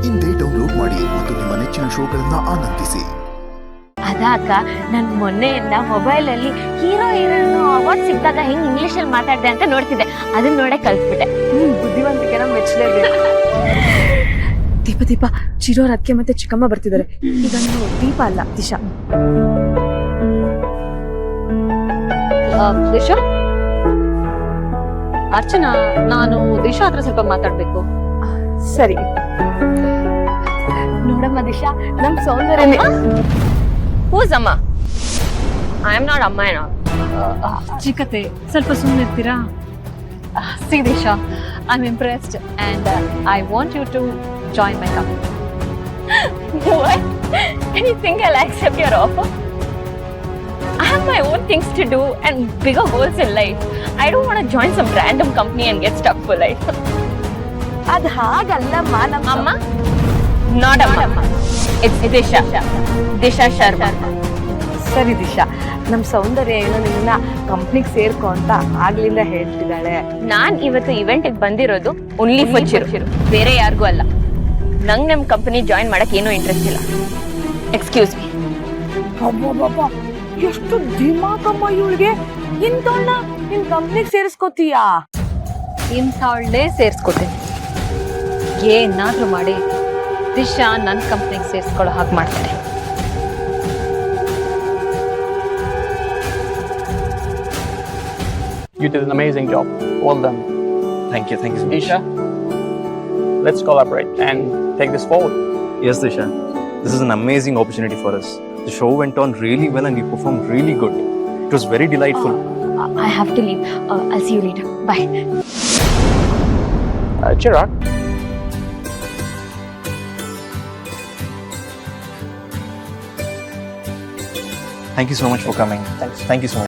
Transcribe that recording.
ಇಂದೇ ಡೌನ್ಲೋಡ್ ಮಾಡಿ ಮತ್ತು ನಿಮ್ಮ ನೆಚ್ಚಿನ ಶೋಗಳನ್ನ ಆನಂದಿಸಿ. ಅದಾಕ ನನ್ ಮೊನ್ನೆಯಿಂದ ಮೊಬೈಲ್ ಅಲ್ಲಿ ಹೀರೋ ಹೀರೋಯಿನ್ ಅವಾರ್ಡ್ ಸಿಕ್ಕಿದಾಗ ಹೆಂಗ್ ಇಂಗ್ಲಿಷ್ ಅಲ್ಲಿ ಮಾತಾಡ್ದೆ ಅಂತ ನೋಡ್ತಿದ್ದೆ. ಅದನ್ನ ನೋಡೇ ಕಲ್ತ್ಬಿಟ್ಟೆ. ಬುದ್ಧಿವಂತಿಕೆನ ಮೆಚ್ಚಲೇಬೇಕು. ದೀಪ ಚಿರೋರ್ ಅದಕ್ಕೆ ಮತ್ತೆ ಚಿಕ್ಕಮ್ಮ ಬರ್ತಿದ್ದಾರೆ. ಈಗ ನಾನು ದೀಪ ಅಲ್ಲ ದಿಶಾ. ದಿಶಾ, ಅರ್ಚನಾ, ನಾನು ದಿಶಾ ಹತ್ರ ಸ್ವಲ್ಪ ಮಾತಾಡ್ಬೇಕು. ಸರಿ. ನೋಡಮ್ಮ ದಿಶಾ, ನಮ್ ಸೌಂದರ್ಯ. ಹೂಸ್ ಅಮ್ಮ? ಐ ಆಮ್ ನಾಟ್ ಅಮ್ಮ ಏನೋ. ಚಿಕ್ಕತೆ, ಸ್ವಲ್ಪ ಸುಮ್ಮನೆ ಇರ್ತೀರಾ? See Disha, I am impressed and I want you to join my company. What? And you think I'll accept your offer? I have my own things to do and bigger goals in life. I don't want to join some random company and get stuck for life. ಅದ್ ಹಾಗಲ್ಲಮ್ಮ. ನಮ್ಮ Amma? Not Amma. It's Disha. Disha Sharma. ಸರಿ ದಿಶಾ, ನಮ್ ಸೌಂದರ್ಯ ಏನೋ ನಿನ್ನ ಕಂಪ್ನಿಗೆ ಸೇರ್ಕೊ ಅಂತ ಆಗ್ಲಿಂದ ಹೇಳ್ತಿದ್ದಾಳೆ. ನಾನ್ ಇವತ್ತು ಇವೆಂಟ್ ಬಂದಿರೋದು ಓನ್ಲಿ ಫಾರ್ ಚಿರು, ಬೇರೆ ಯಾರಿಗೂ ಅಲ್ಲ. ನಂಗ್ ನಮ್ ಕಂಪನಿ ಜಾಯಿನ್ ಮಾಡಕ್ ಏನೂ ಇಂಟ್ರೆಸ್ಟ್ ಇಲ್ಲ. Excuse me. ಎಷ್ಟು ದಿಮಾಕಮ್ಮ ಇವಳಿಗೆ. ಇಂಥವ್ಳನ್ನ ನಿನ್ ಕಂಪ್ನಿಗೆ ಸೇರಿಸ್ಕೋತೀಯಾ? ಇಂಥವಳನ್ನೇ ಸೇರಿಸ್ಕೊತೀನಿ. ಏನಾದ್ರೂ ಮಾಡಿ ದಿಶಾ ನನ್ನ ಕಂಪ್ನಿಗೆ ಸೇರಿಸ್ಕೊಳ್ಳೋ ಹಾಗೆ ಮಾಡ್ತಾರೆ. You did an amazing job. Well done. Thank you so much. Disha, let's collaborate and take this forward. Yes, Disha. This is an amazing opportunity for us. The show went on really well and you performed really good. It was very delightful. I have to leave. I'll see you later. Bye. Chirag, Thank you so much for coming. Thanks. Thank you so much.